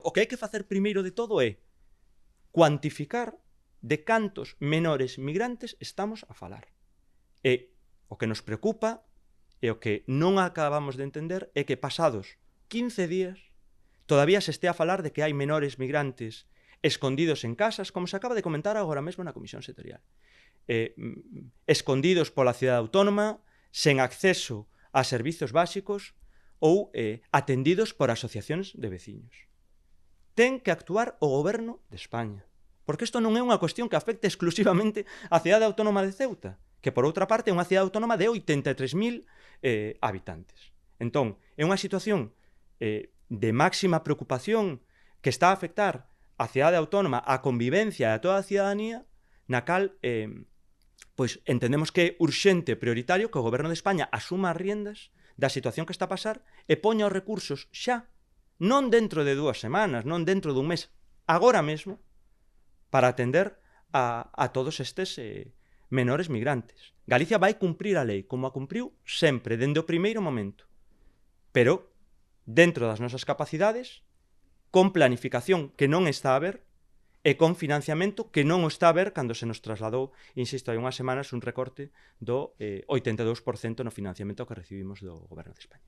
o que hai que facer primeiro de todo é cuantificar de cantos menores migrantes estamos a falar. E o que nos preocupa e o que non acabamos de entender é que pasados 15 días todavía se estea a falar de que hai menores migrantes escondidos en casas, como se acaba de comentar agora mesmo na Comisión Sectorial. Escondidos pola cidade autónoma, sen acceso a servizos básicos ou atendidos por asociacións de veciños. Ten que actuar o goberno de España, porque isto non é unha cuestión que afecte exclusivamente á cidade autónoma de Ceuta, que por outra parte é unha cidade autónoma de 83.000 habitantes. Entón, é unha situación de máxima preocupación que está a afectar a cidade autónoma, a convivencia de toda a cidadanía, na cal pois entendemos que é urxente e prioritario que o goberno de España asuma as riendas da situación que está a pasar e poña os recursos xa, non dentro de 2 semanas, non dentro dun mes, agora mesmo, para atender a todos estes menores migrantes. Galicia vai cumprir a lei, como a cumpriu sempre, dende o primeiro momento. Pero, dentro das nosas capacidades, con planificación que non está a ver, e con financiamento que non o está a ver cando se nos trasladou, insisto, hai unhas semanas un recorte do 82% no financiamento que recibimos do Goberno de España.